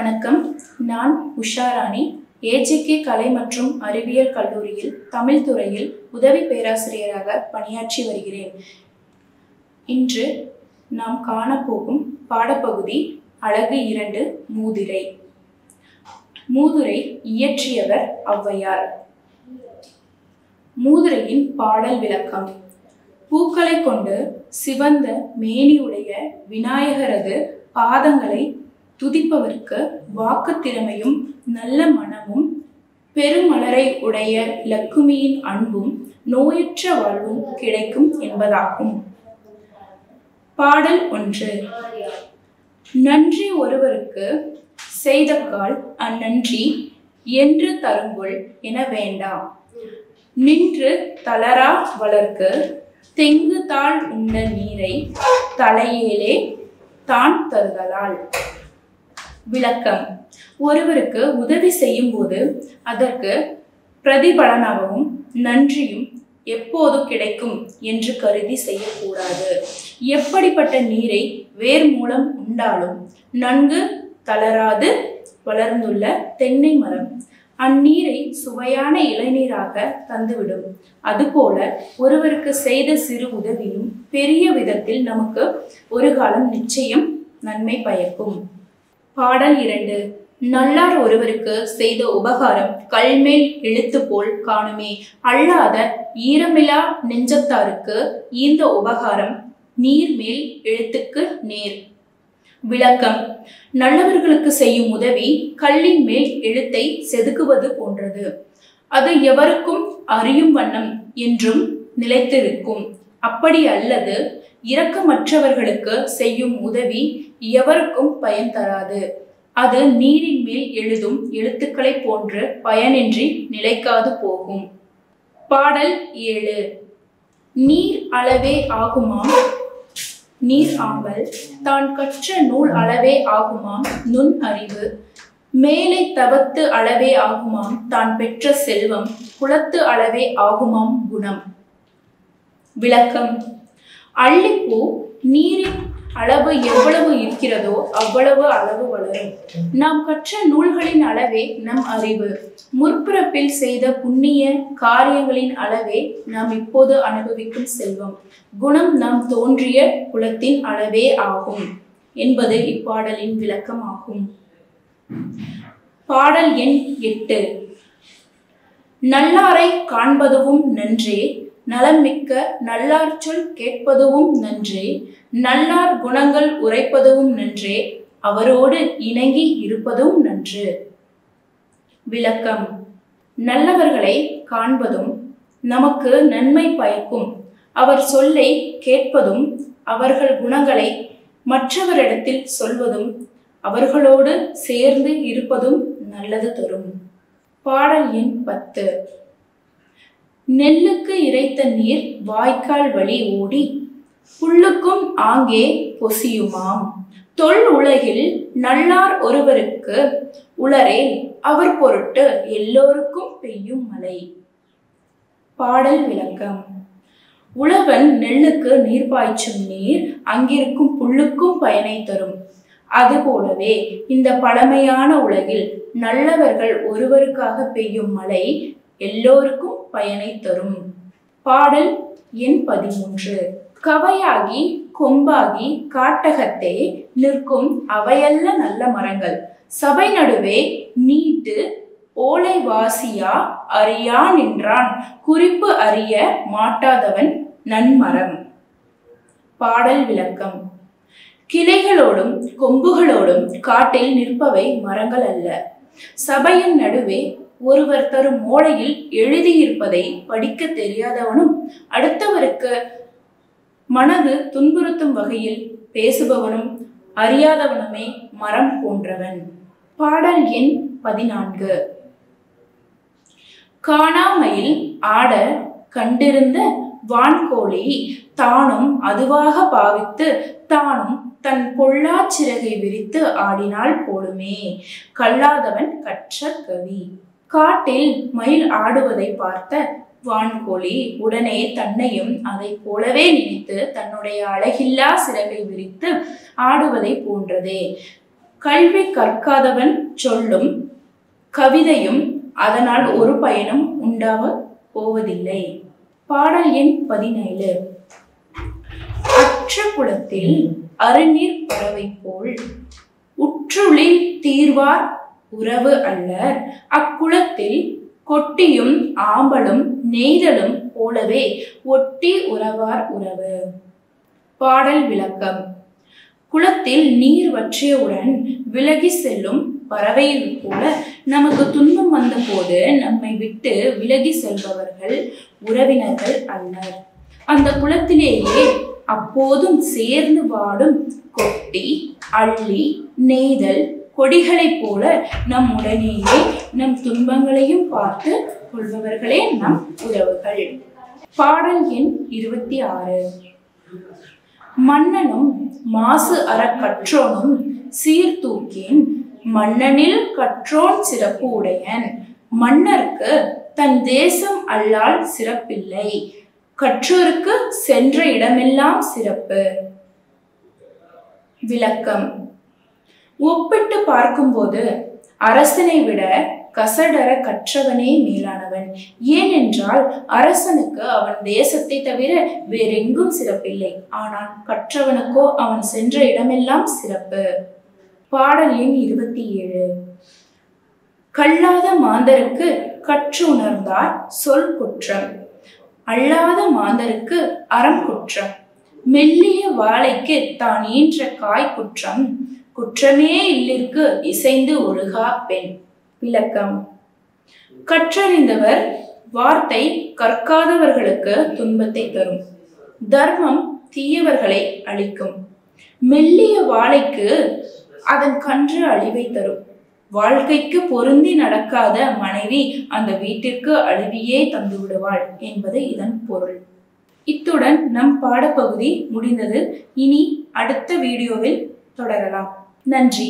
வணக்கம். நான் உஷாராணி. ஏஜிகே கலை மற்றும் அறிவியல் கல்லூரியில் தமிழ் துறையில் உதவி பேராசிரியராக பணியாற்றி வருகிறேன். இன்று நாம் காணப்போகும் பாடப்பகுதி அலகு 2 மூதுரை. மூதுரை இயற்றியவர் ஔவையார். மூதுரையின் பாடல் விளக்கம். பூக்களை கொண்டு சிவந்த மேனியுடைய விநாயகரது பாதங்களை துதிப்பவர்க்கு வாக்கு திறமையும் நல்ல மனமும் பெருமலரை உடைய லக்குமியின் அன்பும் நோயற்ற வாழ்வும் கிடைக்கும் என்பதாகும். பாடல் 1. நன்றி ஒருவருக்கு செய்தக்கால் அந்நன்றி என்று தருங்கொள் என வேண்டாம். நின்று தளரா வளர்க்கு தெங்கு தாள் உண்ட நீரை தலையேலே தான் தருதலால். விளக்கம். ஒருவருக்கு உதவி செய்யும் போது அதற்கு பிரதிபலனாகவும் நன்றியும் எப்போது கிடைக்கும் என்று கருதி செய்யக்கூடாது. எப்படிப்பட்ட நீரை வேர் மூலம் உண்டாலும் நன்கு தளராது வளர்ந்துள்ள தென்னை மரம் அந்நீரை சுவையான இளநீராக தந்துவிடும். அதுபோல ஒருவருக்கு செய்த சிறு உதவியும் பெரிய விதத்தில் நமக்கு ஒரு காலம் நிச்சயம் நன்மை பயக்கும். பாடல் 2. நல்லார் ஒருவருக்கு செய்த உபகாரம் கல்மேல் எழுத்து போல் காணுமே, அல்லாத ஈரமிலா நெஞ்சத்தாருக்கு இந்த உபகாரம் நீர்மேல் எழுத்துக்கு நேர். விளக்கம். நல்லவர்களுக்கு செய்யும் உதவி கல்லின் மேல் எழுத்தை செதுக்குவது போன்றது. அது எவருக்கும் அறியும் வண்ணம் என்றும் நிலைத்திருக்கும். அப்படி அல்லது இரக்கமற்றவர்களுக்கு செய்யும் உதவி எவருக்கும் பயன் தராது. அது நீரின் மேல் எழுதும் எழுத்துக்களை போன்று பயனின்றி நிலைக்காது போகும். பாடல் 7. நீர் அளவே ஆகுமாம் நீர் ஆம்பல் தான் கற்ற நூல் அளவே ஆகுமாம் நுண் அறிவு மேலை தவத்து அளவே ஆகுமாம் தான் பெற்ற செல்வம் குலத்து அளவே ஆகுமாம் குணம். விளக்கம். அள்ளிப்பூ நீரின் அளவு எவ்வளவு இருக்கிறதோ அவ்வளவு அளவு வளரும். நாம் கற்ற நூல்களின் அளவே நம் அறிவு. முற்பிறப்பில் செய்த புண்ணிய காரியங்களின் அளவே நாம் இப்போது அனுபவிக்கும் செல்வம். குணம் நாம் தோன்றிய குலத்தின் அளவே ஆகும் என்பது இப்பாடலின் விளக்கம் ஆகும். பாடல் எண் 8. நல்லாரை காண்பதுவும் நன்றே, நலம் மிக்க நல்லார் சொல் கேட்பதுவும் நன்றே, நல்லார் குணங்கள் உரைப்பதுவும் நன்றே, அவரோடு இணங்கி இருப்பதும் நன்று. விளக்கம். நல்லவர்களை காண்பதும் நமக்கு நன்மை பயக்கும். அவர் சொல்லை கேட்பதும் அவர்கள் குணங்களை மற்றவரிடத்தில் சொல்வதும் அவர்களோடு சேர்ந்து இருப்பதும் நல்லது தரும். பாடல் எண் 10. நெல்லுக்கு இறைத்த நீர் வாய்க்கால் வழி ஓடி புல்லுக்கும் ஆங்கே பொசியுமாம். தொல் உலகில் நல்லார் ஒருவருக்கு உளரே அவர் பொருட்டு எல்லோருக்கும் பெய்யும் மழை. பாடல் விளக்கம். உழவன் நெல்லுக்கு நீர் பாய்ச்சும் நீர் அங்கிருக்கும் புல்லுக்கும் பயனை தரும். அதுபோலவே இந்த பழமையான உலகில் நல்லவர்கள் ஒருவருக்காக பெய்யும் மழை எல்லோருக்கும் பயனை தரும். பாடல் எண் 13. கவையாகி கொம்பாகி காட்டகத்தே நிற்கும் அவையல்ல நல்ல மரங்கள் சபை நடுவே நீட்டு ஓலை வாசியா அறியா நின்றான் குறிப்பு அறிய மாட்டாதவன் நன்மரம். பாடல் விளக்கம். கிளைகளோடும் கொம்புகளோடும் காட்டில் நிற்பவை மரங்கள் அல்ல. சபையின் நடுவே ஒருவர் தரும் ஓலையில் எழுதியிருப்பதை படிக்க தெரியாதவனும் அடுத்தவருக்கு மனது துன்புறுத்தும் வகையில் பேசுபவனும் அறியாதவனுமே மரம் போன்றவன். பாடல் எண் 14. காணாமையில் ஆட கண்டிருந்த வான்கோழி தானும் அதுவாக பாவித்து தானும் தன் பொல்லா சிறகை விரித்து ஆடினால் போலுமே, கல்லாதவன் கற்ற கவி. காட்டில் மயில் ஆடுவதை பார்த்த வான்கோழி உடனே தன்னையும் அதை போலவே நினைத்து தன்னுடைய அழகில்லா சிறகை விரித்து ஆடுவதை போன்றதே. கல்வி கற்காதவன் சொல்லும் கவிதையும் அதனால் ஒரு பயனும் உண்டாக போவதில்லை. பாடல் எண் 17. அற்ற குளத்தில் அருநீர் பறவை போல் உற்றுளி தீர்வார் உறவு அல்லர். அக்குளத்தில் கொட்டியும் ஆம்பலும் நெய்தலும் போலவே ஒட்டி உறவார் உறவு. பாடல் விளக்கம். குளத்தில் நீர் வற்றியவுடன் விலகி செல்லும் பறவை போல நமக்கு துன்பம் வந்த போது நம்மை விட்டு விலகி செல்பவர்கள் உறவினர்கள் அல்லர். அந்த குளத்திலேயே அப்போதும் சேர்ந்து வாடும் கொட்டி அள்ளி நெய்தல் கொடிகளைப் போல நம் உடனேயே நம் துன்பங்களையும் பார்த்து கொள்பவர்களே நம் உறவுகள். பாடல் எண் 26. மன்னனும் மாசு அற கற்றோனும் சீர்தூக்கின் மன்னனில் கற்றோன் சிறப்பு உடையன். மன்னருக்கு தன் தேசம் அல்லால் சிறப்பில்லை, கற்றோருக்கு சென்ற இடமெல்லாம் சிறப்பு. விளக்கம். ஒப்பிட்டு பார்க்கும்போது அரசனை விட கசடர கற்றவனே மேலானவன். ஏனென்றால் அரசனுக்கு அவன் தேசத்தை தவிர வேறெங்கும் சிறப்பில்லை, ஆனால் கற்றவனுக்கோ அவன் சென்ற இடமெல்லாம் சிறப்பு. பாடல் எண் 27. கல்லாத மாந்தருக்கு கற்று உணர்ந்தார் சொல் குற்றம், அல்லாத மாந்தருக்கு அறம் குற்றம். மெல்லிய வாழைக்கு தான் ஈன்ற காய் குற்றம், குற்றமே இல்லிற்கு இசைந்து ஒழுகா பெண். விளக்கம். கற்றறிந்தவர் வார்த்தை கற்காதவர்களுக்கு துன்பத்தை தரும். தர்மம் தீயவர்களை அழிக்கும். மெல்லிய வாழைக்கு அதன் கன்று அழிவை தரும். வாழ்க்கைக்கு பொருந்தி நடக்காத மனைவி அந்த வீட்டிற்கு அழிவையே தந்து விடுவாள் என்பது இதன் பொருள். இத்துடன் நம் பாடப்பகுதி முடிந்தது. இனி அடுத்த வீடியோவில் தொடரலாம். நன்றி.